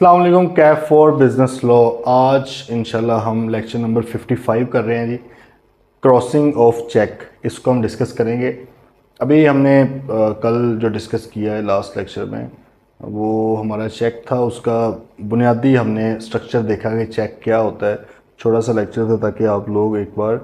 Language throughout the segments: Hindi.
अस्सलाम वालेकुम। Kaif for business law. आज इंशाल्लाह हम लेक्चर नंबर 55 कर रहे हैं जी। क्रॉसिंग ऑफ चेक, इसको हम डिस्कस करेंगे। अभी हमने कल जो डिस्कस किया है लास्ट लेक्चर में, वो हमारा चेक था। उसका बुनियादी हमने स्ट्रक्चर देखा कि चेक क्या होता है। छोटा सा लेक्चर था ताकि आप लोग एक बार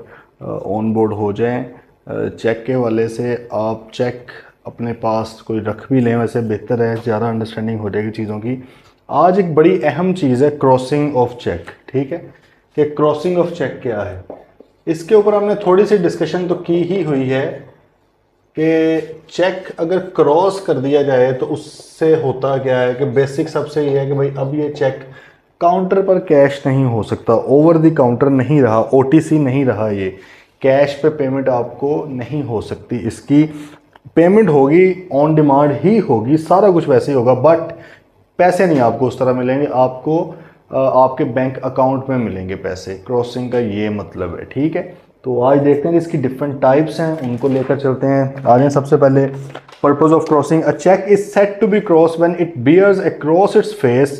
ऑन बोर्ड हो जाएं। चेक के वाले से आप चेक अपने पास कोई रख भी लें, वैसे बेहतर है, ज़्यादा अंडरस्टैंडिंग हो जाएगी चीज़ों की। आज एक बड़ी अहम चीज़ है क्रॉसिंग ऑफ चेक। ठीक है कि क्रॉसिंग ऑफ चेक क्या है, इसके ऊपर हमने थोड़ी सी डिस्कशन तो की ही हुई है कि चेक अगर क्रॉस कर दिया जाए तो उससे होता क्या है कि बेसिक सबसे ये है कि भाई अब ये चेक काउंटर पर कैश नहीं हो सकता, ओवर द काउंटर नहीं रहा, ओटीसी नहीं रहा, ये कैश पे पेमेंट आपको नहीं हो सकती। इसकी पेमेंट होगी ऑन डिमांड ही होगी, सारा कुछ वैसे ही होगा, बट पैसे नहीं आपको उस तरह मिलेंगे, आपको आपके बैंक अकाउंट में मिलेंगे पैसे। क्रॉसिंग का ये मतलब है। ठीक है, तो आज देखते हैं कि इसकी डिफरेंट टाइप्स हैं, उनको लेकर चलते हैं। आ जाएं। सबसे पहले purpose of crossing. A cheque is said to be cross when it bears across its face,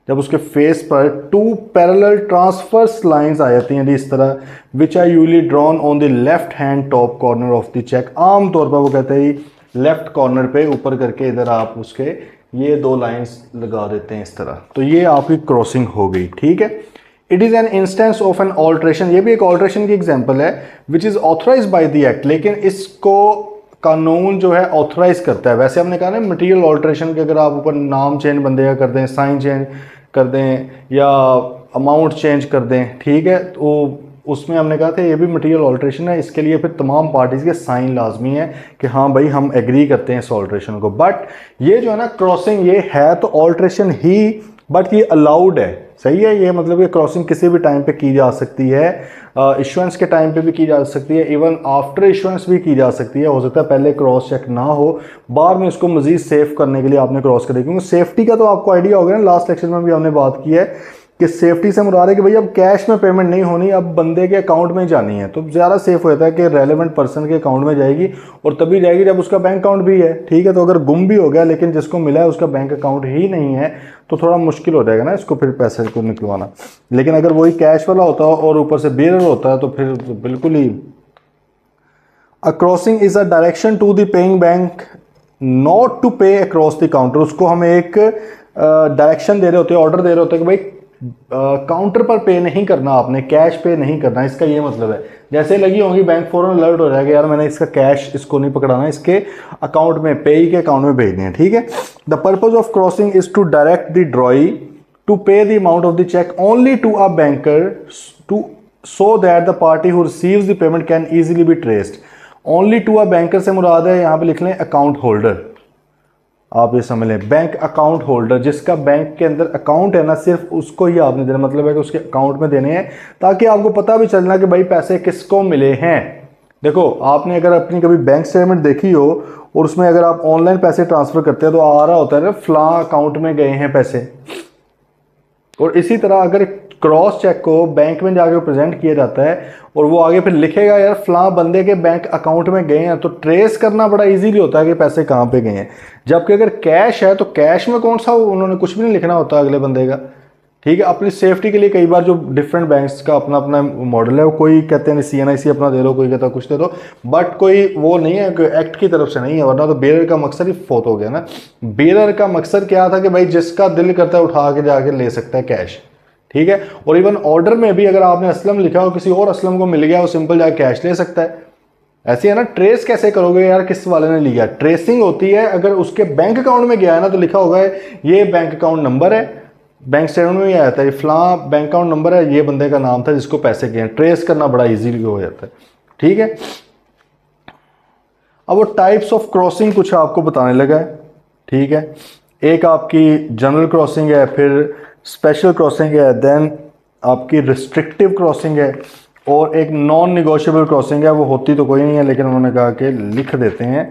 जब उसके फेस पर टू पैरेलल ट्रांसफर्स लाइंस आ जाती हैं इस तरह, which are usually drawn on the left hand top corner of the cheque. आमतौर पर वो कहते हैं लेफ्ट कॉर्नर पे ऊपर करके इधर आप उसके ये दो लाइंस लगा देते हैं इस तरह, तो ये आपकी क्रॉसिंग हो गई। ठीक है, it is an instance of an alteration, ये भी एक ऑल्ट्रेशन की एग्जांपल है, which is authorise by the act, लेकिन इसको कानून जो है ऑथराइज करता है। वैसे हमने कहा ना मटेरियल ऑल्ट्रेशन के, अगर आप ऊपर नाम चेंज बंदे का कर दें, साइन चेंज कर दें या अमाउंट चेंज कर दें, ठीक है, तो उसमें हमने कहा था ये भी मटेरियल ऑल्ट्रेशन है। इसके लिए फिर तमाम पार्टीज़ के साइन लाजमी है कि हाँ भाई हम एग्री करते हैं इस ऑल्ट्रेशन को। बट ये जो है ना क्रॉसिंग, ये है तो ऑल्ट्रेशन ही, बट ये अलाउड है। सही है, ये मतलब कि क्रॉसिंग किसी भी टाइम पे की जा सकती है, इशुएंस के टाइम पे भी की जा सकती है, इवन आफ्टर इशुएंस भी की जा सकती है। हो सकता है पहले क्रॉस चेक ना हो, बाद में इसको मजीद सेफ करने के लिए आपने क्रॉस कर दिया, क्योंकि सेफ्टी का तो आपको आइडिया हो गया ना, लास्ट लेक्चर में भी हमने बात की है कि सेफ्टी से मुराद है कि भाई अब कैश में पेमेंट नहीं होनी, अब बंदे के अकाउंट में जानी है, तो ज़्यादा सेफ होता है कि रेलेवेंट पर्सन के अकाउंट में जाएगी, और तभी जाएगी जब उसका बैंक अकाउंट भी है। ठीक है, तो अगर गुम भी हो गया लेकिन जिसको मिला है उसका बैंक अकाउंट ही नहीं है, तो थोड़ा मुश्किल हो जाएगा ना इसको फिर पैसे को निकलवाना। लेकिन अगर वही कैश वाला होता है और ऊपर से बेरर होता है तो फिर तो बिल्कुल ही। A crossing is a direction to the paying bank not to pay across the counter, उसको हम एक डायरेक्शन दे रहे होते हैं, ऑर्डर दे रहे होते हैं कि भाई काउंटर पर पे नहीं करना, आपने कैश पे नहीं करना। इसका ये मतलब है जैसे लगी होंगी बैंक फौरन अलर्ट हो जाएगा, यार मैंने इसका कैश इसको नहीं पकड़ाना, इसके अकाउंट में, पेई के अकाउंट में भेजने हैं। ठीक है, the purpose of crossing is to direct the drawee to pay the amount of the cheque only to a banker to so that the party who receives the payment can easily be traced. Only to a banker से मुराद है, यहां पे लिख लें अकाउंट होल्डर, आप ये समझ लें बैंक अकाउंट होल्डर, जिसका बैंक के अंदर अकाउंट है ना, सिर्फ उसको ही आपने देना, मतलब है कि उसके अकाउंट में देने हैं, ताकि आपको पता भी चलना कि भाई पैसे किसको मिले हैं। देखो, आपने अगर अपनी कभी बैंक स्टेटमेंट देखी हो और उसमें अगर आप ऑनलाइन पैसे ट्रांसफर करते हैं तो आ रहा होता है ना फलां अकाउंट में गए हैं पैसे, और इसी तरह अगर क्रॉस चेक को बैंक में जाके प्रेजेंट किया जाता है और वो आगे फिर लिखेगा यार फलां बंदे के बैंक अकाउंट में गए हैं, तो ट्रेस करना बड़ा इजीली होता है कि पैसे कहाँ पे गए हैं। जबकि अगर कैश है तो कैश में कौन सा, उन्होंने कुछ भी नहीं लिखना होता अगले बंदे का। ठीक है, अपनी सेफ्टी के लिए कई बार जो डिफरेंट बैंक्स का अपना अपना मॉडल है, वो कोई कहते हैं CNIC अपना दे दो, कोई कहता है कुछ दे दो, बट कोई वो नहीं है कि एक्ट की तरफ से नहीं है, वरना तो बेरर का मकसद ही फोत हो गया ना। बेरर का मकसद क्या था कि भाई जिसका दिल करता है उठा के जाके ले सकता है कैश। ठीक है, और इवन ऑर्डर में भी अगर आपने असलम लिखा हो, किसी और असलम को मिल गया, वो सिंपल जाके कैश ले सकता है। ऐसे है ना, ट्रेस कैसे करोगे यार किस वाले ने लिया, ट्रेसिंग होती है अगर उसके बैंक अकाउंट में गया है ना, तो लिखा होगा ये बैंक अकाउंट नंबर है, बैंक स्टेटमेंट में ही आया था फलां बैंक अकाउंट नंबर है, ये बंदे का नाम था जिसको पैसे गए। ट्रेस करना बड़ा इजीली हो जाता है। ठीक है, अब वो टाइप्स ऑफ क्रॉसिंग कुछ आपको बताने लगा है। ठीक है, एक आपकी जनरल क्रॉसिंग है, फिर स्पेशल क्रॉसिंग है, देन आपकी रिस्ट्रिक्टिव क्रॉसिंग है, और एक नॉन निगोशिएबल क्रॉसिंग है। वो होती तो कोई नहीं है, लेकिन उन्होंने कहा कि लिख देते हैं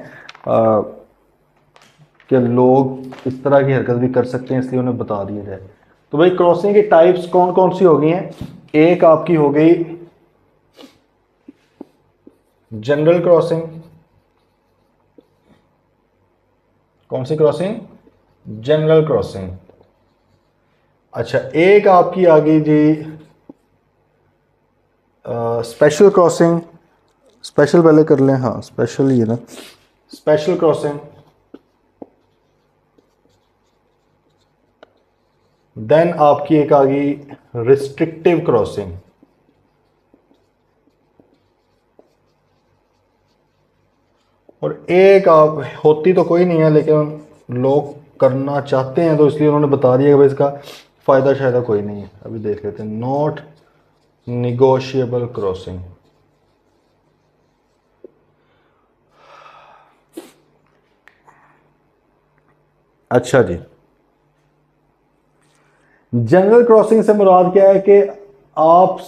कि लोग इस तरह की हरकत भी कर सकते हैं, इसलिए उन्हें बता दिया जाए। तो भाई क्रॉसिंग की टाइप्स कौन कौन सी हो गई हैं। एक आपकी हो गई जनरल क्रॉसिंग। कौन सी क्रॉसिंग, जनरल क्रॉसिंग। अच्छा, एक आपकी आ गई जी स्पेशल क्रॉसिंग। स्पेशल पहले कर लें, हाँ स्पेशल ही है ना, स्पेशल क्रॉसिंग। देन आपकी एक आ गई रिस्ट्रिक्टिव क्रॉसिंग। और एक आप होती तो कोई नहीं है, लेकिन लोग करना चाहते हैं तो इसलिए उन्होंने बता दिया कि भाई इसका फ़ायदा शायद कोई नहीं है। अभी देख लेते हैं, नॉट निगोशिएबल क्रॉसिंग। अच्छा जी, जनरल क्रॉसिंग से मुराद क्या है कि आप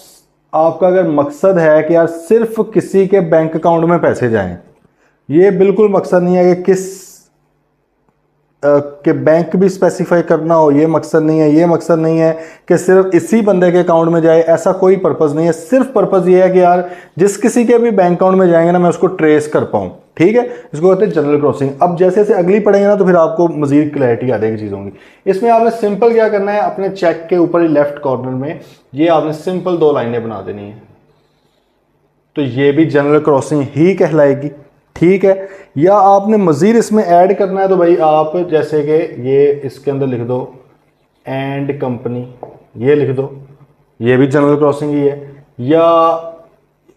आपका अगर मकसद है कि यार सिर्फ किसी के बैंक अकाउंट में पैसे जाएं, ये बिल्कुल मकसद नहीं है कि किस कि बैंक भी स्पेसिफाई करना हो, ये मकसद नहीं है। ये मकसद नहीं है कि सिर्फ इसी बंदे के अकाउंट में जाए, ऐसा कोई पर्पज़ नहीं है। सिर्फ पर्पज़ ये है कि यार जिस किसी के भी बैंक अकाउंट में जाएंगे ना, मैं उसको ट्रेस कर पाऊँ। ठीक है, इसको कहते हैं जनरल क्रॉसिंग। अब जैसे जैसे अगली पढ़ेंगे ना तो फिर आपको मजीद क्लैरिटी आ जाएगी चीज़ों की। इसमें आपने सिंपल क्या करना है, अपने चेक के ऊपर ही लेफ्ट कॉर्नर में ये आपने सिंपल 2 लाइनें बना देनी है, तो ये भी जनरल क्रॉसिंग ही कहलाएगी। ठीक है, या आपने मज़ीद इसमें ऐड करना है तो भाई आप जैसे कि ये इसके अंदर लिख दो एंड कंपनी, ये लिख दो, ये भी जनरल क्रॉसिंग ही है। या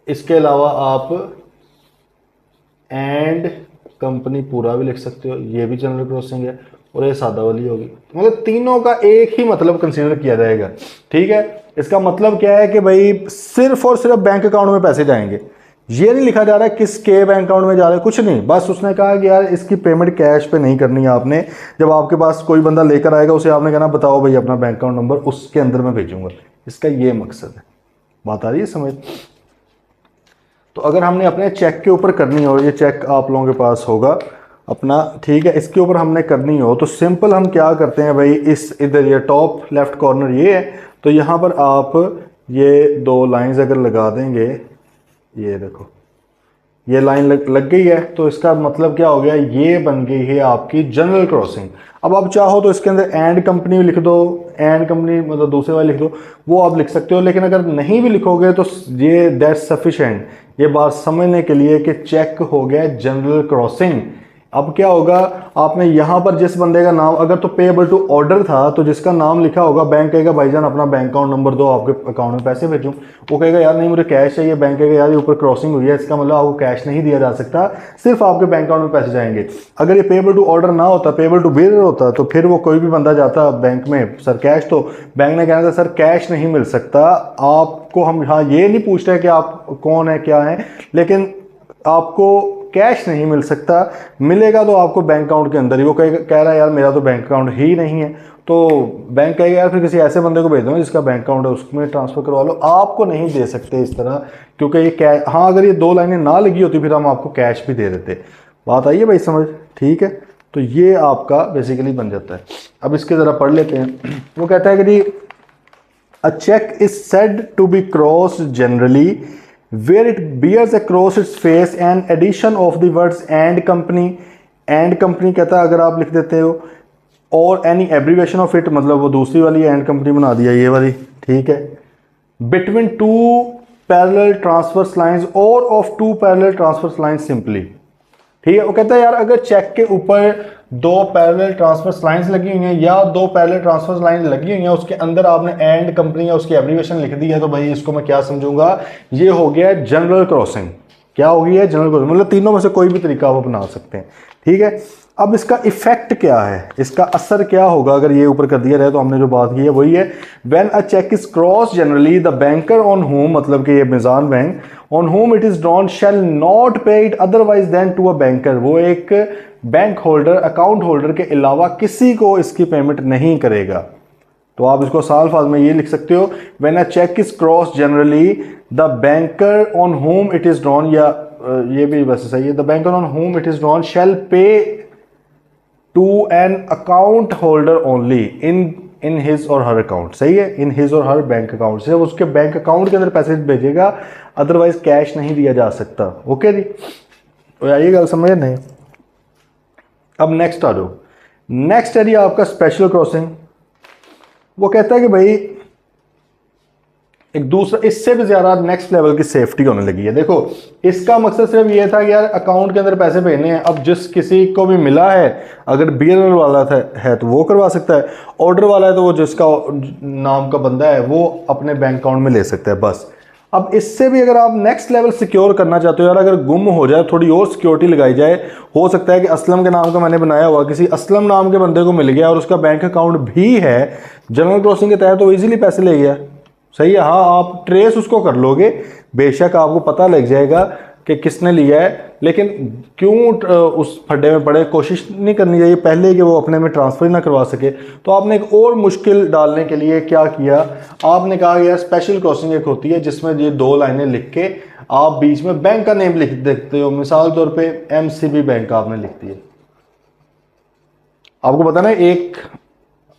इसके अलावा आप एंड कंपनी पूरा भी लिख सकते हो, ये भी जनरल क्रॉसिंग है। और ये सादा वाली होगी, मतलब तीनों का एक ही मतलब कंसीडर किया जाएगा। ठीक है, इसका मतलब क्या है कि भाई सिर्फ और सिर्फ बैंक अकाउंट में पैसे जाएंगे। ये नहीं लिखा जा रहा है किसके बैंक अकाउंट में जा रहा है, कुछ नहीं। बस उसने कहा कि यार इसकी पेमेंट कैश पे नहीं करनी है आपने। जब आपके पास कोई बंदा लेकर आएगा उसे आपने कहना बताओ भाई अपना बैंक अकाउंट नंबर, उसके अंदर मैं भेजूंगा। इसका ये मकसद है। बात आ रही है समझ? तो अगर हमने अपने चेक के ऊपर करनी हो, ये चेक आप लोगों के पास होगा अपना, ठीक है, इसके ऊपर हमने करनी हो तो सिंपल हम क्या करते हैं भाई, इस इधर ये टॉप लेफ्ट कॉर्नर ये है, तो यहाँ पर आप ये 2 लाइंस अगर लगा देंगे, ये देखो ये लाइन लग गई है, तो इसका मतलब क्या हो गया, ये बन गई है आपकी जनरल क्रॉसिंग। अब आप चाहो तो इसके अंदर एंड कंपनी लिख दो, एंड कंपनी मतलब दूसरे वाले लिख दो, वो आप लिख सकते हो। लेकिन अगर नहीं भी लिखोगे तो ये दैट्स सफिशेंट, ये बात समझने के लिए कि चेक हो गया जनरल क्रॉसिंग। अब क्या होगा, आपने यहां पर जिस बंदे का नाम, अगर तो पेएबल टू ऑर्डर था तो जिसका नाम लिखा होगा, बैंक कहेगा भाईजान अपना बैंक अकाउंट नंबर दो, आपके अकाउंट में पैसे भेजूं। वो कहेगा यार नहीं मुझे कैश चाहिए, बैंक कहेगा यार ये ऊपर क्रॉसिंग हुई है, इसका मतलब आपको कैश नहीं दिया जा सकता, सिर्फ आपके बैंक अकाउंट में पैसे जाएंगे। अगर ये पेएबल टू ऑर्डर ना होता, पेएबल टू बियर होता, तो फिर वो कोई भी बंदा जाता बैंक में, सर कैश, तो बैंक ने कहना था सर कैश नहीं मिल सकता आपको। हम हाँ ये नहीं पूछ रहे कि आप कौन है क्या है, लेकिन आपको कैश नहीं मिल सकता, मिलेगा तो आपको बैंक अकाउंट के अंदर ही। वो कह रहा है यार मेरा तो बैंक अकाउंट ही नहीं है, तो बैंक कहेगा यार फिर किसी ऐसे बंदे को भेज दो जिसका बैंक अकाउंट है, उसमें ट्रांसफर करवा लो। आपको नहीं दे सकते इस तरह, क्योंकि ये कैश, हाँ अगर ये 2 लाइनें ना लगी होती फिर हम आपको कैश भी दे देते। बात आई है भाई समझ? ठीक है, तो ये आपका बेसिकली बन जाता है। अब इसके ज़रा पढ़ लेते हैं। वो कहता है कि जी a check is said to be crossed generally where it bears across its face an addition of the words and company। and company कहता है अगर आप लिख देते हो, और any abbreviation of it, मतलब वो दूसरी वाली and company बना दिया ये वाली। ठीक है, between 2 parallel transverse lines or of 2 parallel transverse lines simply। ठीक है, वो कहता है यार अगर चेक के ऊपर 2 पैरेलल ट्रांसफर्स लाइंस लगी हुई हैं या 2 पैरेलल ट्रांसफर्स लाइन लगी हुई हैं, उसके अंदर आपने एंड कंपनी या उसकी एब्रीविएशन लिख दी है, तो भाई इसको मैं क्या समझूंगा, ये हो गया जनरल क्रॉसिंग। क्या हो गई है? General crossing. मतलब तीनों में से कोई भी तरीका आप अपना सकते हैं। ठीक है, अब इसका इफेक्ट क्या है, इसका असर क्या होगा अगर ये ऊपर कर दिया रहे, तो हमने जो बात की है वही है, when a cheque is cross generally the banker on whom, मतलब कि ये मिजान bank, on whom it is drawn shall not pay it otherwise than to a banker. वो एक बैंक होल्डर, अकाउंट होल्डर के अलावा किसी को इसकी पेमेंट नहीं करेगा। तो आप इसको साल फाज में ये लिख सकते हो, when a cheque is cross generally the banker on whom it is drawn, या ये भी वैसे सही है, the banker on whom it is drawn shall pay to an account holder only in his or her account. सही है, इन his or her bank account से उसके बैंक अकाउंट के अंदर पैसे भेजेगा, अदरवाइज कैश नहीं दिया जा सकता। ओके जी, तो ये गल समझ नहीं। अब नेक्स्ट आ जाओ, नेक्स्ट है जी आपका स्पेशल क्रॉसिंग। वो कहता है कि भाई एक दूसरा इससे भी ज्यादा नेक्स्ट लेवल की सेफ्टी होने लगी है। देखो इसका मकसद सिर्फ ये था कि यार अकाउंट के अंदर पैसे भेजने हैं, अब जिस किसी को भी मिला है, अगर बियरर वाला है तो वो करवा सकता है, ऑर्डर वाला है तो वो जिसका नाम का बंदा है वो अपने बैंक अकाउंट में ले सकता है बस। अब इससे भी अगर आप नेक्स्ट लेवल सिक्योर करना चाहते हो यार, अगर गुम हो जाए थोड़ी और सिक्योरिटी लगाई जाए, हो सकता है कि असलम के नाम का मैंने बनाया हुआ किसी असलम नाम के बंदे को मिल गया और उसका बैंक अकाउंट भी है, जनरल क्रॉसिंग के तहत तो इजीली पैसे ले गया। सही है, हाँ आप ट्रेस उसको कर लोगे, बेशक आपको पता लग जाएगा कि किसने लिया है, लेकिन क्यों उस फड्डे में पड़े, कोशिश नहीं करनी चाहिए पहले कि वो अपने में ट्रांसफ़र ना करवा सके। तो आपने एक और मुश्किल डालने के लिए क्या किया, आपने कहा यार स्पेशल क्रॉसिंग एक होती है जिसमें ये 2 लाइनें लिख के आप बीच में बैंक का नेम लिख देते हो, मिसाल तौर पे MCB बैंक आपने लिख दिया। आपको पता ना एक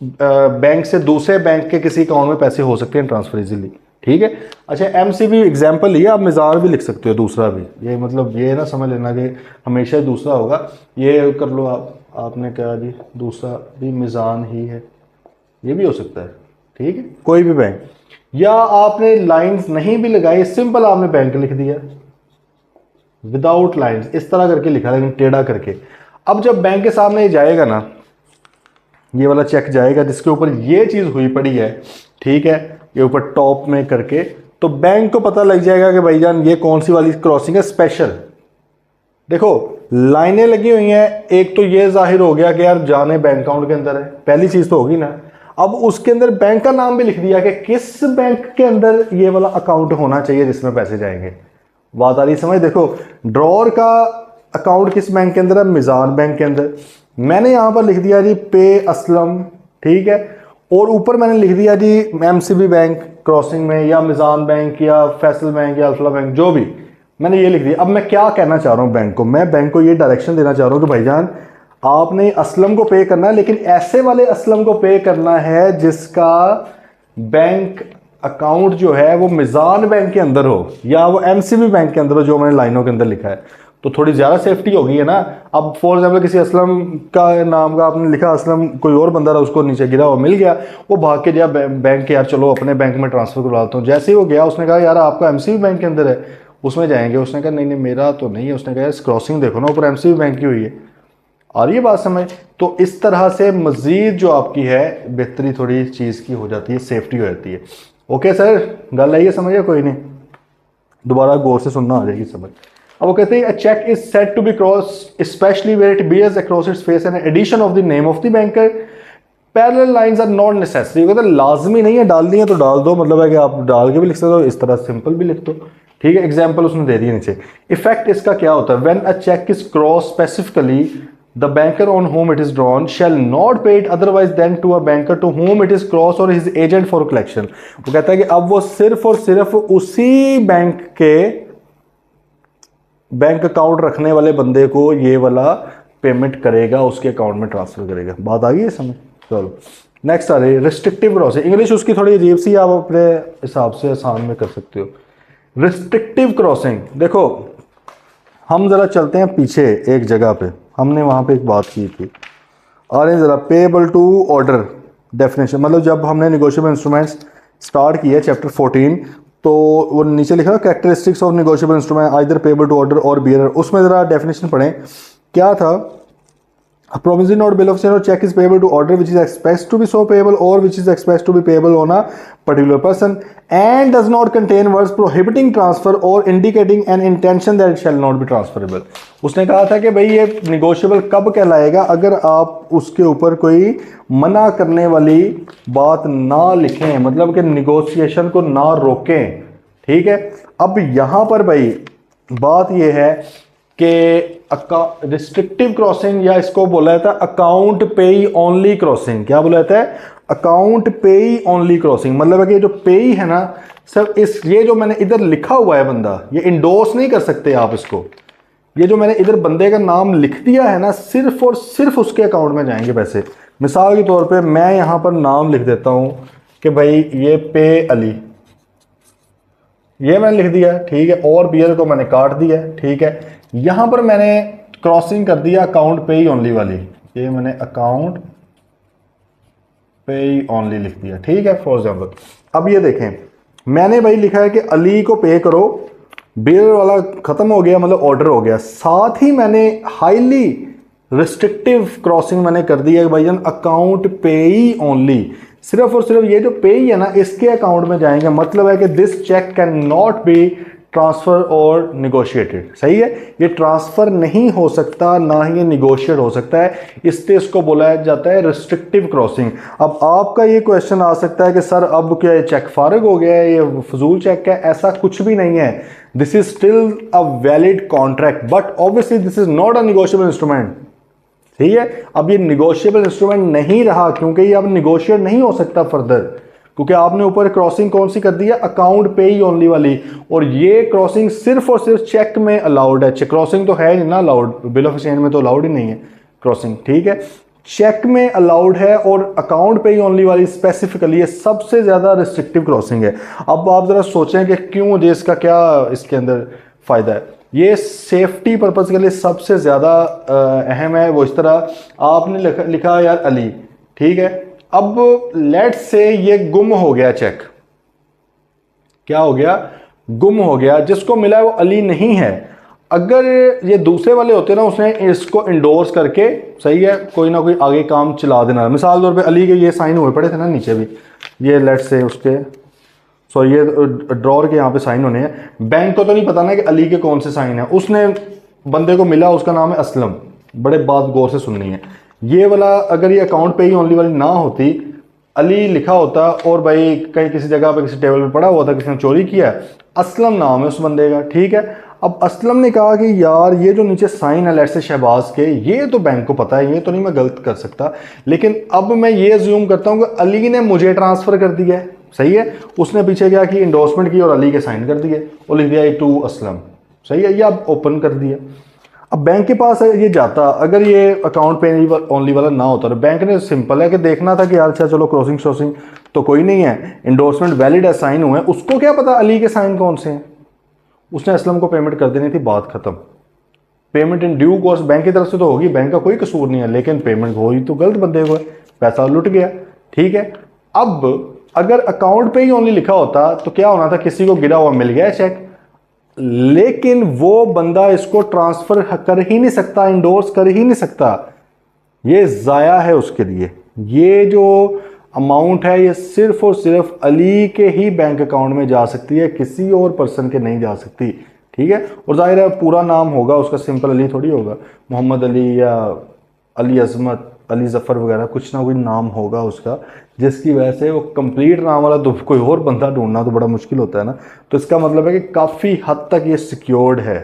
बैंक से दूसरे बैंक के किसी अकाउंट में पैसे हो सकते हैं ट्रांसफर इजीली, ठीक है। अच्छा MCB एग्जाम्पल ही, आप मिज़ार भी लिख सकते हो, दूसरा भी, ये मतलब ये ना समझ लेना कि हमेशा ही दूसरा होगा, ये कर लो आपने कहा जी दूसरा भी मिज़ान ही है, ये भी हो सकता है, ठीक है, कोई भी बैंक। या आपने लाइंस नहीं भी लगाई, सिंपल आपने बैंक लिख दिया विदाउट लाइंस, इस तरह करके लिखा लेकिन टेढ़ा करके। अब जब बैंक के सामने ये जाएगा ना, ये वाला चेक जाएगा जिसके ऊपर ये चीज़ हुई पड़ी है, ठीक है, ये ऊपर टॉप में करके, तो बैंक को पता लग जाएगा कि भाईजान ये कौन सी वाली क्रॉसिंग है स्पेशल। देखो लाइनें लगी हुई हैं, एक तो ये जाहिर हो गया कि यार जाने बैंक अकाउंट के अंदर है, पहली चीज़ तो होगी ना। अब उसके अंदर बैंक का नाम भी लिख दिया कि किस बैंक के अंदर ये वाला अकाउंट होना चाहिए जिसमें पैसे जाएंगे। बात आ रही समझ। देखो ड्रॉर का अकाउंट किस बैंक के अंदर है, मिज़ान बैंक के अंदर। मैंने यहां पर लिख दिया जी पे असलम, ठीक है, और ऊपर मैंने लिख दिया जी MCB बैंक क्रॉसिंग में, या मिज़ान बैंक या फैसल बैंक या अल्फला बैंक, जो भी मैंने ये लिख दिया। अब मैं क्या कहना चाह रहा हूं बैंक को, मैं बैंक को ये डायरेक्शन देना चाह रहा हूं कि भाईजान आपने असलम को पे करना है, लेकिन ऐसे वाले असलम को पे करना है जिसका बैंक अकाउंट जो है वो मिज़ान बैंक के अंदर हो या वो MCB बैंक के अंदर हो, जो मैंने लाइनों के अंदर लिखा है, तो थोड़ी ज़्यादा सेफ्टी होगी है ना। अब फॉर एग्जाम्पल किसी असलम का नाम का आपने लिखा, असलम कोई और बंदा रहा, उसको नीचे गिरा हुआ मिल गया, वो भाग के गया बैंक के, यार चलो अपने बैंक में ट्रांसफ़र करवाता हूँ। जैसे ही वो गया उसने कहा यार आपका MCB बैंक के अंदर है, उसमें जाएंगे, उसने कहा नहीं नहीं मेरा तो नहीं है, उसने कहा यार क्रॉसिंग देखो ना ऊपर MCB बैंक की हुई है। आ रही है बात समझ। तो इस तरह से मज़ीद जो आपकी है बेहतरी थोड़ी चीज़ की हो जाती है, सेफ्टी हो जाती है। ओके सर, गल आई है समझ, या कोई नहीं, दोबारा गौर से सुनना आ जाएगी समझ। अब वो कहते हैं a cheque is said to be cross specially where it bears across its face an addition of the name of the banker, parallel lines are not necessary. वो कहते हैं लाजमी नहीं है, डाल दिए तो डाल दो, मतलब है कि आप डाल के भी लिख सकते हो, इस तरह सिंपल भी लिख दो, ठीक है। एग्जाम्पल उसने दे दिया नीचे। इफेक्ट इसका क्या होता है, when a cheque is cross specifically the banker on whom it is drawn shall not pay it otherwise than to a banker to whom it is crossed or his agent for collection। वो कहता है कि अब वो सिर्फ और सिर्फ उसी बैंक के बैंक अकाउंट रखने वाले बंदे को ये वाला पेमेंट करेगा, उसके अकाउंट में ट्रांसफर करेगा। बात आ गई है समझ। चलो नेक्स्ट आ रही है रिस्ट्रिक्टिव क्रॉसिंग। इंग्लिश उसकी थोड़ी अजीब सी, आप अपने हिसाब से आसान में कर सकते हो। रिस्ट्रिक्टिव क्रॉसिंग, देखो हम ज़रा चलते हैं पीछे एक जगह पे, हमने वहाँ पे एक बात की थी। और ज़रा पेएबल टू ऑर्डर डेफिनेशन, मतलब जब हमने नेगोशिएबल इंस्ट्रूमेंट्स स्टार्ट किया चैप्टर 14, तो वो नीचे लिखा characteristics of negotiable instrument either payable to order और बियरर, उसमें ज़रा डेफिनेशन पढ़ें क्या था। A promissory note, bill of sale or check is payable to order which is expected to be so payable or which is expected to be payable on a particular person and does not contain words prohibiting transfer or indicating an intention that it shall not be transferable। उसने कहा था कि भाई ये negotiable कब कहलाएगा, अगर आप उसके ऊपर कोई मना करने वाली बात ना लिखें, मतलब कि negotiation को ना रोकें, ठीक है। अब यहाँ पर भाई बात ये है कि रिस्ट्रिक्टिव क्रॉसिंग, या इसको बोला जाता है अकाउंट पेई ओनली क्रॉसिंग। क्या बोला जाता है, अकाउंट पेई ओनली क्रॉसिंग। मतलब है कि जो पेई है ना सर, इस ये जो मैंने इधर लिखा हुआ है बंदा, ये इंडोर्स नहीं कर सकते आप इसको, ये जो मैंने इधर बंदे का नाम लिख दिया है ना, सिर्फ और सिर्फ उसके अकाउंट में जाएंगे पैसे। मिसाल के तौर पे मैं यहाँ पर नाम लिख देता हूँ कि भाई ये पे अली, ये मैंने लिख दिया, ठीक है, और बियर को मैंने काट दिया, ठीक है। यहां पर मैंने क्रॉसिंग कर दिया अकाउंट पे ही ओनली वाली, ये मैंने अकाउंट पे ओनली लिख दिया, ठीक है फॉर एग्जाम्पल। अब ये देखें, मैंने भाई लिखा है कि अली को पे करो, बिल वाला खत्म हो गया, मतलब ऑर्डर हो गया। साथ ही मैंने हाईली रिस्ट्रिक्टिव क्रॉसिंग मैंने कर दी है कि भाईजान अकाउंट पेई ओनली, सिर्फ और सिर्फ ये जो पेई है ना इसके अकाउंट में जाएंगे। मतलब है कि this cheque cannot be transfer और निगोशिएटेड। सही है, ये ट्रांसफर नहीं हो सकता, ना ही ये निगोशिएट हो सकता है, इसलिए इसको बोला जाता है रिस्ट्रिक्टिव क्रॉसिंग। अब आपका ये क्वेश्चन आ सकता है कि सर अब क्या ये चेक फारिग हो गया है, ये फजूल चेक है? ऐसा कुछ भी नहीं है, this is still a valid contract, but obviously this is not a negotiable instrument. ठीक है, अब ये निगोशिएबल इंस्ट्रूमेंट नहीं रहा, क्योंकि ये अब निगोशिएट नहीं हो सकता फर्दर, क्योंकि आपने ऊपर क्रॉसिंग कौन सी कर दी है, अकाउंट पेई ओनली वाली, और ये क्रॉसिंग सिर्फ और सिर्फ चेक में अलाउड है। क्रॉसिंग तो है नहीं ना अलाउड, बिल ऑफ एक्सचेंज में तो अलाउड ही नहीं है क्रॉसिंग। ठीक है, चेक में अलाउड है, और अकाउंट पेई ओनली वाली स्पेसिफिकली ये सबसे ज्यादा रिस्ट्रिक्टिव क्रॉसिंग है। अब आप जरा सोचें कि क्यों मुझे इसका क्या इसके अंदर फायदा है। ये सेफ्टी पर्पज के लिए सबसे ज्यादा अहम है। वो इस तरह आपने लिखा यार अली, ठीक है, अब लेट से ये गुम हो गया चेक, क्या हो गया, गुम हो गया, जिसको मिला है वो अली नहीं है। अगर ये दूसरे वाले होते ना, उसने इसको इंडोर्स करके, सही है, कोई ना कोई आगे काम चला देना। मिसाल तौर पे अली के ये साइन हुए पड़े थे ना नीचे भी, ये लेट से उसके सॉरी ये ड्रॉर के यहाँ पे साइन होने हैं। बैंक को तो नहीं पता ना कि अली के कौन से साइन है, उसने बंदे को मिला, उसका नाम है असलम। बड़े बात गौर से सुननी है, ये वाला अगर ये अकाउंट पे ही ओनली वाली ना होती, अली लिखा होता और भाई कहीं किसी जगह पे किसी टेबल पे पड़ा हुआ था, किसी ने चोरी किया, असलम नाम है उस बंदे का। ठीक है, अब असलम ने कहा कि यार ये जो नीचे साइन है लेट से शहबाज के, ये तो बैंक को पता है, ये तो नहीं मैं गलत कर सकता, लेकिन अब मैं ये अज्यूम करता हूँ कि अली ने मुझे ट्रांसफर कर दिया है। सही है, उसने पीछे क्या की, इंडोर्समेंट की और अली के साइन कर दिए और लिख दिया टू असलम। सही है, ये अब ओपन कर दिया। अब बैंक के पास ये जाता, अगर ये अकाउंट पे ओनली वाला ना होता, तो बैंक ने सिंपल है कि देखना था कि यार अच्छा चलो क्रॉसिंग श्रॉसिंग तो कोई नहीं है, इंडोर्समेंट वैलिड है, साइन हुए हैं, उसको क्या पता अली के साइन कौन से हैं। उसने असलम को पेमेंट कर देनी थी, बात खत्म। Payment in due course bank की तरफ से तो होगी, बैंक का कोई कसूर नहीं है, लेकिन पेमेंट हुई तो गलत बंदे को, पैसा लुट गया। ठीक है, अब अगर अकाउंट पे ही ओनली लिखा होता तो क्या होना था, किसी को गिरा हुआ मिल गया चेक, लेकिन वो बंदा इसको ट्रांसफर कर ही नहीं सकता, इंडोर्स कर ही नहीं सकता, ये जाया है उसके लिए। ये जो अमाउंट है ये सिर्फ और सिर्फ अली के ही बैंक अकाउंट में जा सकती है, किसी और पर्सन के नहीं जा सकती। ठीक है, और जाहिर है पूरा नाम होगा उसका, सिंपल अली थोड़ी होगा, मोहम्मद अली या अली अजमत, अली जफर वगैरह, कुछ ना कोई नाम होगा उसका, जिसकी वजह से वो कंप्लीट नाम वाला तो कोई और बंदा ढूंढना तो बड़ा मुश्किल होता है ना। तो इसका मतलब है कि काफ़ी हद तक ये सिक्योर्ड है।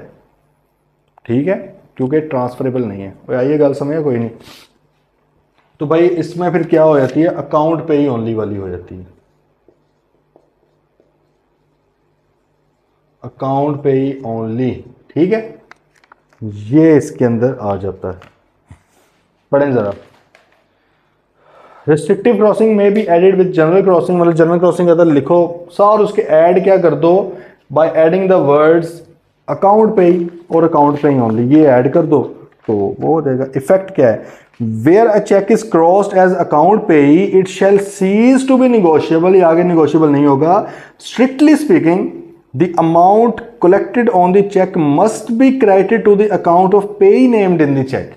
ठीक है, क्योंकि ट्रांसफरेबल नहीं है। भाई आइए गल समझे, कोई नहीं। तो भाई इसमें फिर क्या हो जाती है, अकाउंट पे ही ओनली वाली हो जाती है, अकाउंट पे ही ओनली। ठीक है, ये इसके अंदर आ जाता है। पढ़ें जरा, रिस्ट्रिक्टिव क्रॉसिंग में भी एडेड विद जनरल क्रॉसिंग, मतलब जनरल क्रॉसिंग अगर लिखो सर उसके ऐड क्या कर दो, by adding the words account पे ही और अकाउंट पे ही ओनली, ये ऐड कर दो तो वो हो जाएगा। इफेक्ट क्या है, where a cheque is crossed as account payee it shall cease to be negotiable, ये आगे निगोशिएबल नहीं होगा। Strictly speaking the amount collected on the cheque must be credited to the account of payee named in the cheque.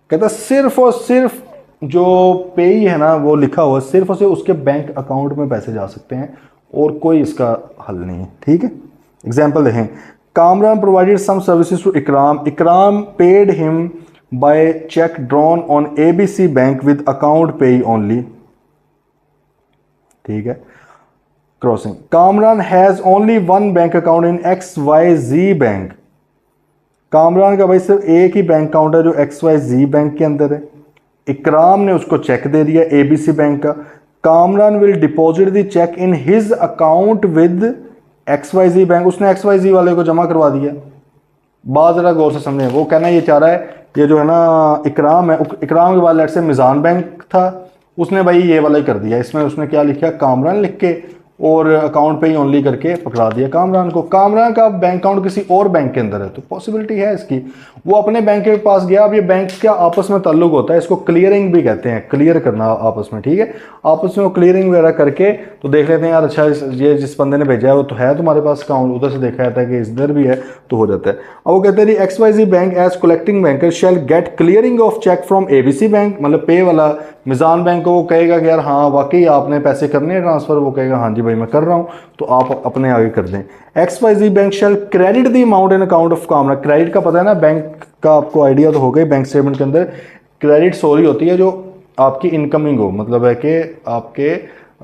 कहता सिर्फ और सिर्फ जो पेई है ना वो लिखा हुआ, सिर्फ और सिर्फ उसके बैंक अकाउंट में पैसे जा सकते हैं, और कोई इसका हल नहीं है। ठीक है, एग्जाम्पल देखें, Kamran provided some services to Ikram, Ikram paid him by cheque drawn on ABC bank with account payee only. ठीक है, crossing, Kamran has only one bank account in XYZ bank, Kamran का भाई सिर्फ एक ही बैंक अकाउंट है जो XYZ बैंक के अंदर है। इकराम ने उसको चेक दे दिया ABC बैंक का, Kamran will deposit the cheque in his account with XYZ bank, उसने XYZ वाले को जमा करवा दिया। बात जरा गौर से समझें, वो कहना ये चाह रहा है, ये जो है ना इकराम है, इकराम के बाद लेट से मिजान बैंक था, उसने भाई ये वाला ही कर दिया, इसमें उसने क्या लिखा, कामरान लिख के, और अकाउंट पे ही ओनली करके पकड़ा दिया कामरान को। कामरान का बैंक अकाउंट किसी और बैंक के अंदर है, तो पॉसिबिलिटी है इसकी, वो अपने बैंक के पास गया। अब ये बैंक का आपस में ताल्लुक होता है, इसको क्लियरिंग भी कहते हैं, क्लियर करना आपस में, ठीक है। आपस में वो क्लियरिंग वगैरह करके तो देख लेते हैं यार अच्छा ये जिस बंदे ने भेजा है वो तो है तुम्हारे पास अकाउंट, उधर से देखा जाता है कि इधर भी है तो हो जाता है। अब वो कहते हैं XYZ bank as collecting banker shall get clearing of cheque from ABC bank, मतलब पे वाला मिजान बैंक को वो कहेगा कि यार हाँ वाकई आपने पैसे करने हैं ट्रांसफर, वो कहेगा हाँ जी भाई मैं कर रहा हूँ, तो आप अपने आगे कर दें। XYZ bank shall credit the amount in account of Kamran, credit का पता है ना, बैंक का आपको आइडिया तो हो गई, बैंक स्टेटमेंट के अंदर क्रेडिट सॉरी होती है जो आपकी इनकमिंग हो, मतलब है कि आपके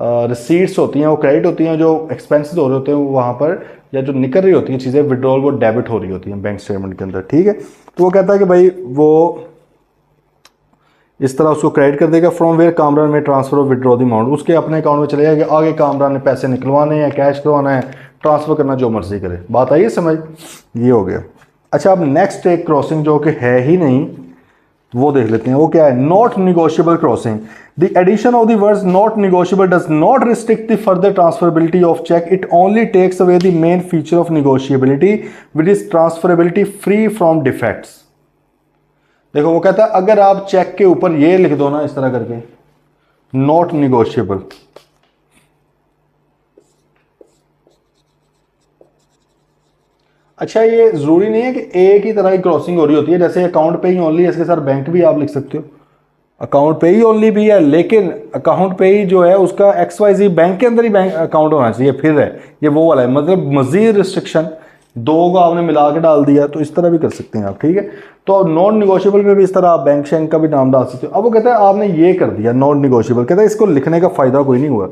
रिसीट्स होती हैं वो क्रेडिट होती हैं, जो एक्सपेंसेस हो रहे होते हैं वो वहाँ पर, या जो निकल रही होती हैं चीज़ें विड्रॉल वो डेबिट हो रही होती हैं बैंक स्टेटमेंट के अंदर, ठीक है। तो वो कहता है कि भाई वो इस तरह उसको क्रेडिट कर देगा। फ्रॉम वेयर कामरान में transfer of withdraw the amount, उसके अपने अकाउंट में चले जाएगा, आगे कामरान ने पैसे निकलवाने हैं, कैश करवाना है, ट्रांसफर करना जो मर्जी करे। बात आई समझ, ये हो गया। अच्छा अब नेक्स्ट एक क्रॉसिंग जो कि है ही नहीं वो देख लेते हैं, वो क्या है, not negotiable crossing. The addition of the words not negotiable does not restrict the further transferability of cheque, it only takes away the main feature of negotiability which is transferability free from defects. देखो वो कहता है अगर आप चेक के ऊपर ये लिख दो ना इस तरह करके नॉट निगोशिएबल, अच्छा ये जरूरी नहीं है कि एक ही तरह की क्रॉसिंग हो रही होती है, जैसे अकाउंट पे ही ओनली, इसके साथ बैंक भी आप लिख सकते हो, अकाउंट पे ही ओनली भी है, लेकिन अकाउंट पे ही जो है उसका XYZ बैंक के अंदर ही बैंक अकाउंट होना चाहिए, फिर है ये वो वाला है, मतलब मजीद रिस्ट्रिक्शन दो को आपने मिला के डाल दिया, तो इस तरह भी कर सकते हैं आप, ठीक है। तो नॉन निगोशिएबल में भी इस तरह आप बैंक शैंक का भी नाम डाल सकते हो। अब वो कहता है आपने ये कर दिया नॉन निगोशिएबल, कहता है इसको लिखने का फायदा कोई नहीं हुआ,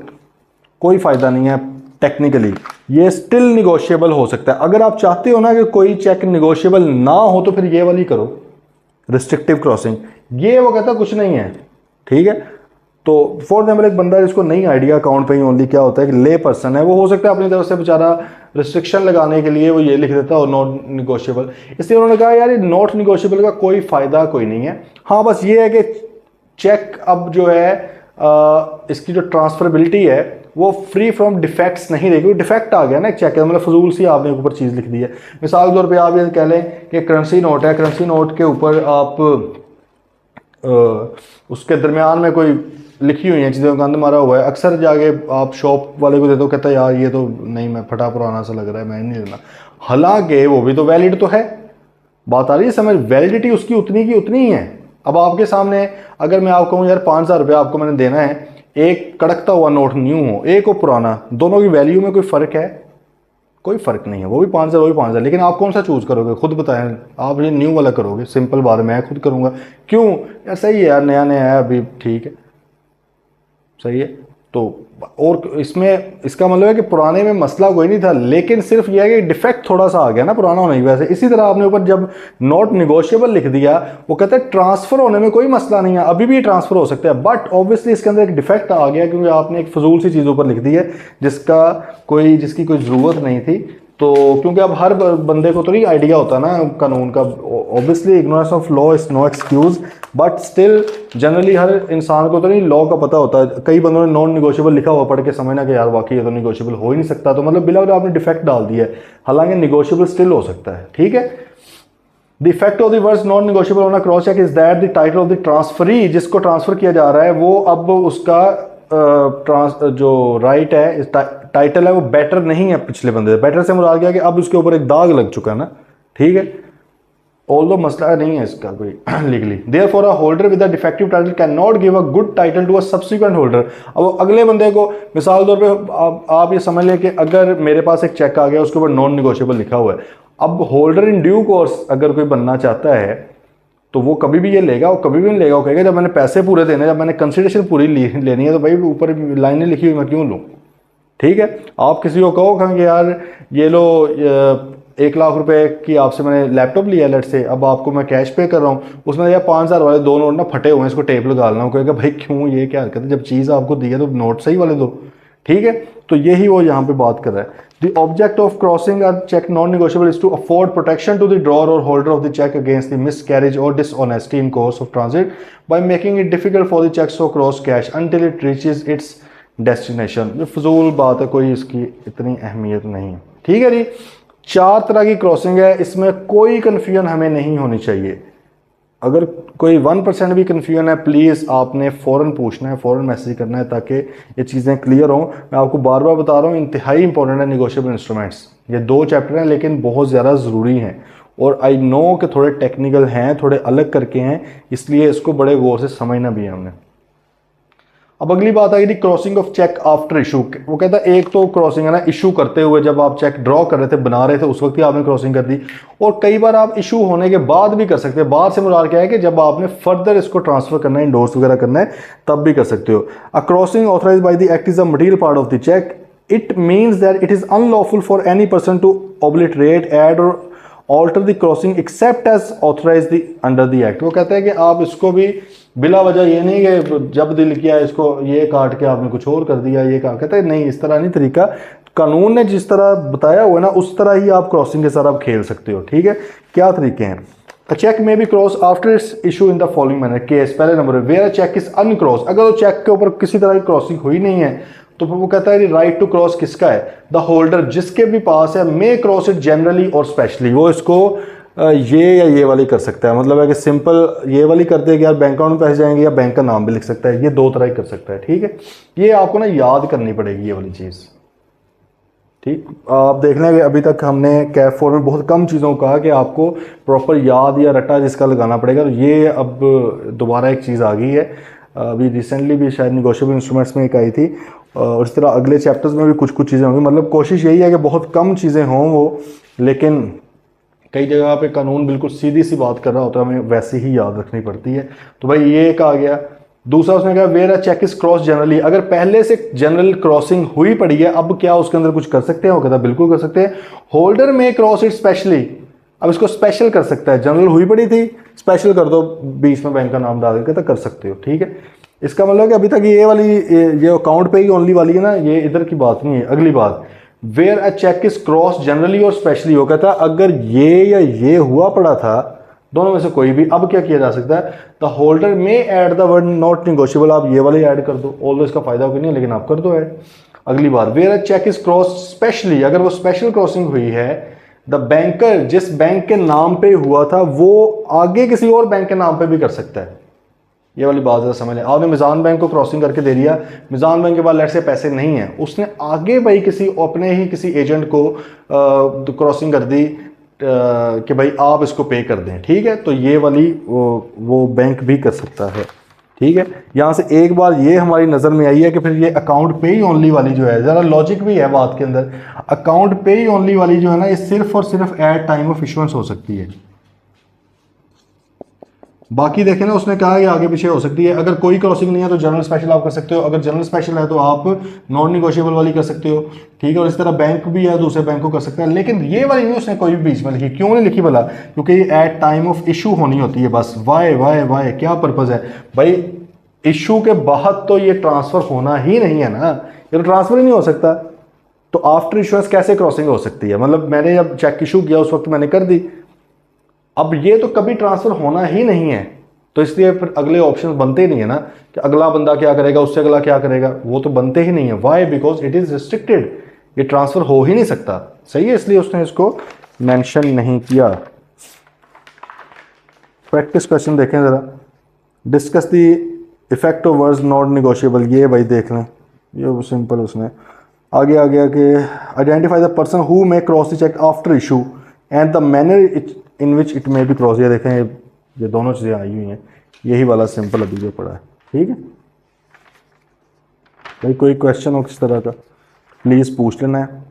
कोई फायदा नहीं है टेक्निकली, ये स्टिल निगोशिएबल हो सकता है। अगर आप चाहते हो ना कि कोई चेक निगोशिएबल ना हो तो फिर ये वाली करो रिस्ट्रिक्टिव क्रॉसिंग, ये वो कहता कुछ नहीं है, ठीक है। तो फॉर एग्जाम्पल एक बंदा जिसको नहीं आइडिया अकाउंट पे ही ओनली क्या होता है कि ले पर्सन है, वो हो सकता है अपनी तरफ से बेचारा रिस्ट्रिक्शन लगाने के लिए वो ये लिख देता है नॉट निगोशिएबल, इसलिए उन्होंने कहा यार ये नॉट निगोशिएबल का कोई फायदा कोई नहीं है। हाँ बस ये है कि चेक अब जो है इसकी जो ट्रांसफरेबिलिटी है वो फ्री फ्रॉम डिफेक्ट्स नहीं रहेगी, डिफेक्ट आ गया ना एक चेक के, मतलब फजूल सी आपने ऊपर चीज़ लिख दी है। मिसाल के तौर पे आप ये कह लें कि करेंसी नोट है, करेंसी नोट के ऊपर आप उसके दरमियान में कोई लिखी हुई है चीज़ें का गंद मारा हुआ है, अक्सर जाके आप शॉप वाले को दे दो, कहता है यार ये तो नहीं, मैं फटा पुराना सा लग रहा है, मैं नहीं लेना, हालांकि वो भी तो वैलिड तो है। बात आ रही है समझ, वैलिडिटी उसकी उतनी की उतनी ही है। अब आपके सामने अगर मैं आपको कहूँ यार 5,000 रुपये आपको मैंने देना है, एक कड़कता हुआ नोट न्यू हो, एक हो पुराना, दोनों की वैल्यू में कोई फ़र्क है? कोई फ़र्क नहीं है, वो भी 5,000 वो भी 5,000, लेकिन आप कौन सा चूज़ करोगे खुद बताएं, आप ये न्यू वाला करोगे, सिंपल बात है, मैं खुद करूँगा। क्यों यार, सही है यार, नया नया है अभी, ठीक है सही है। तो और इसमें इसका मतलब है कि पुराने में मसला कोई नहीं था, लेकिन सिर्फ यह है कि डिफेक्ट थोड़ा सा आ गया ना पुराना होने की वजह से। इसी तरह आपने ऊपर जब नॉट निगोशिएबल लिख दिया, वो कहते हैं ट्रांसफर होने में कोई मसला नहीं है, अभी भी ट्रांसफर हो सकता है, बट ऑब्वियसली इसके अंदर एक डिफेक्ट आ गया क्योंकि आपने एक फजूल सी चीज़ ऊपर लिख दी है जिसकी कोई ज़रूरत नहीं थी। तो क्योंकि अब हर बंदे को तो नहीं आइडिया होता ना कानून का, obviously ignorance of law is no excuse, but still generally हर इंसान को तो नहीं लॉ का पता होता है। कई बंदों ने नॉन निगोशिएबल लिखा हुआ पढ़ के समझना कि यार वाकई ये तो निगोशिएबल हो ही नहीं सकता, तो मतलब बिला आपने डिफेक्ट डाल दिया है, हालांकि निगोशिएबल स्टिल हो सकता है, ठीक है। The effect of the words non negotiable on a cross cheque is that the title of the transferee, जिसको ट्रांसफर किया जा रहा है वो अब उसका जो राइट है टाइटल है वो बेटर नहीं है पिछले बंदे से। बेटर से मुराद क्या कि अब उसके ऊपर एक दाग लग चुका है ना, ठीक है, ऑल्दो मसला नहीं है इसका कोई legally. Therefore a holder with a defective title can not give a good title to a subsequent holder. अब अगले बंदे को मिसाल तौर पे आप ये समझ लें कि अगर मेरे पास एक चेक आ गया उसके ऊपर नॉन निगोशिएबल लिखा हुआ है, अब होल्डर इन ड्यू कोर्स अगर कोई बनना चाहता है तो वो कभी भी ये लेगा, वो कभी भी नहीं लेगा, वो कहेगा जब मैंने पैसे पूरे देने, जब मैंने कंसिडरेशन पूरी लेनी है तो भाई ऊपर लाइनें लिखी हुई मैं क्यों लूँ, ठीक है। आप किसी को कहो कि यार ये लो 1,00,000 रुपए की आपसे मैंने लैपटॉप लिया लेट से, अब आपको मैं कैश पे कर रहा हूँ, उसमें यार 5,000 वाले दो नोट ना फटे हुए हैं, इसको टेप लगा लेना, कहेगा भाई क्यों, ये क्या हरकत है, जब चीज़ आपको दी है तो नोट सही वाले दो, ठीक है। तो यही वो यहाँ पे बात कर रहा है। The object of crossing a check non-negotiable is to afford protection to the drawer or holder of the check against the miscarriage or dishonesty in course of transit by making it difficult for the checks to cross cash until it reaches its destination, ये फजूल बात है, कोई इसकी इतनी अहमियत नहीं है। ठीक है जी, 4 तरह की क्रॉसिंग है, इसमें कोई कन्फ्यूजन हमें नहीं होनी चाहिए। अगर कोई 1% भी कन्फ्यूजन है प्लीज़ आपने फ़ौरन पूछना है, फ़ौरन मैसेज करना है ताकि ये चीज़ें क्लियर हों। मैं आपको बार बार बता रहा हूँ, इंतहाई इंपॉर्टेंट है निगोशिएबल इंस्ट्रूमेंट्स। ये 2 चैप्टर हैं लेकिन बहुत ज़्यादा ज़रूरी हैं, और आई नो कि थोड़े टेक्निकल हैं, थोड़े अलग करके हैं, इसलिए इसको बड़े गौर से समझना भी है हमने। अब अगली बात आई थी crossing of cheque after issue. वो कहता है एक तो क्रॉसिंग है ना इशू करते हुए, जब आप चेक ड्रॉ कर रहे थे, बना रहे थे, उस वक्त ही आपने क्रॉसिंग कर दी, और कई बार आप इशू होने के बाद भी कर सकते हैं। बाद से मुराद क्या है कि जब आपने फर्दर इसको ट्रांसफर करना है, इंडोर्स वगैरह करना है, तब भी कर सकते हो। A crossing authorised by the act is a material part of the cheque. It means that it is unlawful for any person to obliterate, add or alter the crossing except as authorise under the act. वो कहते हैं कि आप इसको भी बिला वजह, ये नहीं कि जब दिल किया इसको ये काट के आपने कुछ और कर दिया, ये कहा, कहते हैं नहीं, इस तरह नहीं तरीका। कानून ने जिस तरह बताया हुआ ना उस तरह ही आप क्रॉसिंग के साथ आप खेल सकते हो। ठीक है, क्या तरीके हैं? अ चेक में भी cross after its issue in the following manner. Case पहले number where a cheque is uncross, अगर वो चेक के ऊपर किसी तरह की क्रॉसिंग हुई नहीं है तो फिर वो कहता है राइट टू क्रॉस किसका है? द होल्डर, जिसके भी पास है, मे क्रॉस इट जनरली और स्पेशली। वो इसको ये या ये वाली कर सकता है, मतलब है कि सिंपल ये वाली कर दे कि यार बैंक अकाउंट में पैसे जाएंगे, या बैंक का नाम भी लिख सकता है, ये 2 तरह ही कर सकता है। ठीक है, ये आपको ना याद करनी पड़ेगी ये वाली चीज़। ठीक, आप देख लें कि अभी तक हमने कैफ 4 में बहुत कम चीज़ों को कहा कि आपको प्रॉपर याद या रट्टा जिसका लगाना पड़ेगा, तो ये अब दोबारा एक चीज़ आ गई है। अभी रिसेंटली भी शायद निगोशिएबल इंस्ट्रूमेंट्स में एक आई थी, और इस तरह अगले चैप्टर्स में भी कुछ कुछ चीज़ें होंगी। मतलब कोशिश यही है कि बहुत कम चीज़ें हों वो, लेकिन कई जगह पे कानून बिल्कुल सीधी सी बात कर रहा होता है, हमें वैसे ही याद रखनी पड़ती है। तो भाई ये एक आ गया। दूसरा उसने कहा where a cheque is cross generally, अगर पहले से जनरल क्रॉसिंग हुई पड़ी है, अब क्या उसके अंदर कुछ कर सकते हैं? वो कहता बिल्कुल कर सकते हैं। होल्डर में क्रॉस इट स्पेशली, अब इसको स्पेशल कर सकता है, जनरल हुई पड़ी थी, स्पेशल कर दो, बीच में बैंक का नाम डाल के, तो कर सकते हो। ठीक है, इसका मतलब कि अभी तक ये वाली ये अकाउंट पे ही ओनली वाली है ना, ये इधर की बात नहीं है। अगली बात, where a cheque is cross generally और स्पेशली, हो कहता है अगर ये या ये हुआ पड़ा था, दोनों में से कोई भी, अब क्या किया जा सकता है? द होल्डर में add the word not negotiable, आप ये वाले ऐड कर दो, ऑल्दो इसका फायदा कोई नहीं है लेकिन आप कर दो ऐड। अगली बात, where a cheque is cross specially, अगर वो स्पेशल क्रॉसिंग हुई है, द बैंकर, जिस बैंक के नाम पे हुआ था वो आगे किसी और बैंक के नाम पे भी कर सकता है। ये वाली बात ज़रा समझ लें। आपने मिज़ान बैंक को क्रॉसिंग करके दे दिया, मिज़ान बैंक के बाद लेट से पैसे नहीं है, उसने आगे भाई किसी अपने ही किसी एजेंट को क्रॉसिंग कर दी कि भाई आप इसको पे कर दें। ठीक है, तो ये वाली वो बैंक भी कर सकता है। ठीक है, यहाँ से एक बार ये हमारी नज़र में आई है कि फिर ये अकाउंट पे ही ओनली वाली जो है, ज़रा लॉजिक भी है बात के अंदर, अकाउंट पे ही ओनली वाली जो है ना, ये सिर्फ और सिर्फ एट टाइम ऑफ इशुएंस हो सकती है। बाकी देखें ना, उसने कहा कि आगे पीछे हो सकती है। अगर कोई क्रॉसिंग नहीं है तो जनरल स्पेशल आप कर सकते हो, अगर जनरल स्पेशल है तो आप नॉन निगोशिएबल वाली कर सकते हो। ठीक है, और इस तरह बैंक भी है, दूसरे बैंक को कर सकते हैं, लेकिन ये वाली नहीं उसने कोई भी बीच में लिखी। क्यों नहीं लिखी भला? क्योंकि ये एट टाइम ऑफ इशू होनी होती है बस। वाई वाई वाई, क्या पर्पज़ है भाई? इशू के बाद तो ये ट्रांसफ़र होना ही नहीं है ना, ये तो ट्रांसफ़र ही नहीं हो सकता, तो आफ्टर इशुएंस कैसे क्रॉसिंग हो सकती है? मतलब मैंने जब चेक इशू किया उस वक्त मैंने कर दी, अब ये तो कभी ट्रांसफर होना ही नहीं है, तो इसलिए फिर अगले ऑप्शन बनते ही नहीं है ना, कि अगला बंदा क्या करेगा, उससे अगला क्या करेगा, वो तो बनते ही नहीं है। Why? Because it is restricted, ये ट्रांसफर हो ही नहीं सकता। सही है, इसलिए उसने इसको मेंशन नहीं किया। प्रैक्टिस क्वेश्चन देखें जरा। Discuss the effect of words not negotiable, ये भाई देख लें, ये सिंपल। उसने आगे आ गया कि identify the person who may cross the cheque after issue and the manner in which it may be cross. ये देखें, ये दोनों चीज़ें आई हुई हैं, यही वाला सिंपल अभी जो पड़ा है। ठीक है भाई, कोई क्वेश्चन हो किस तरह का प्लीज़ पूछ लेना है।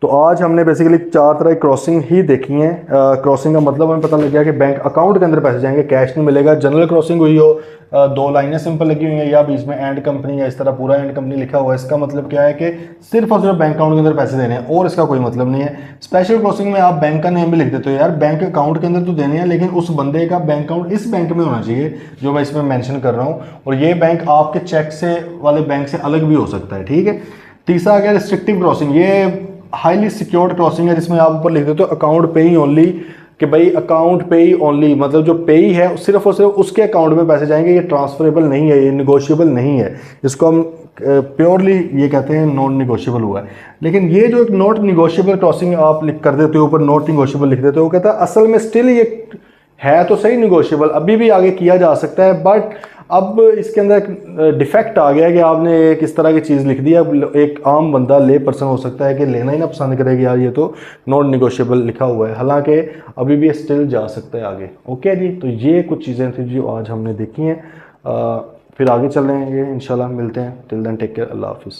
तो आज हमने बेसिकली 4 तरह की क्रॉसिंग ही देखी हैं। क्रॉसिंग का मतलब हमें पता लग गया कि बैंक अकाउंट के अंदर पैसे जाएंगे, कैश नहीं मिलेगा। जनरल क्रॉसिंग हुई हो, 2 लाइनें सिंपल लगी हुई हैं, या बीच में एंड कंपनी या इस तरह पूरा एंड कंपनी लिखा हुआ है, इसका मतलब क्या है कि सिर्फ और सिर्फ बैंक अकाउंट के अंदर पैसे देने हैं, और इसका कोई मतलब नहीं है। स्पेशल क्रॉसिंग में आप बैंक का नेम भी लिख देते हो, यार बैंक अकाउंट के अंदर तो देने हैं, लेकिन उस बंदे का बैंक अकाउंट इस बैंक में होना चाहिए जो मैं इसमें मैंशन कर रहा हूँ, और ये बैंक आपके चेक से वाले बैंक से अलग भी हो सकता है। ठीक है, तीसरा आ गया रिस्ट्रिक्टिव क्रॉसिंग। ये हाईली सिक्योर्ड क्रॉसिंग है, जिसमें आप ऊपर लिख देते हो अकाउंट पे ही ओनली कि भाई अकाउंट पे ही ओनली, मतलब जो पे ही है सिर्फ और सिर्फ उसके अकाउंट में पैसे जाएंगे, ये ट्रांसफरेबल नहीं है, ये निगोशिएबल नहीं है। इसको हम प्योरली ये कहते हैं नॉन निगोशिएबल हुआ है। लेकिन ये जो एक नॉट निगोशिएबल क्रॉसिंग आप लिख कर देते हो, ऊपर नॉट निगोशिएबल लिख देते हो, वो कहता है असल में स्टिल ये है तो सही निगोशिएबल, अभी भी आगे किया जा सकता है, बट अब इसके अंदर एक डिफेक्ट आ गया है कि आपने एक इस तरह की चीज़ लिख दी। अब एक आम बंदा ले पर्सन हो सकता है कि लेना ही ना पसंद करेगा, यार ये तो नॉन निगोशिएबल लिखा हुआ है, हालांकि अभी भी स्टिल जा सकता है आगे। ओके जी, तो ये कुछ चीज़ें थी जो आज हमने देखी हैं। फिर आगे चल रहे हैं इंशाल्लाह, मिलते हैं। टिल देन टेक केयर, अल्लाह हाफिज़।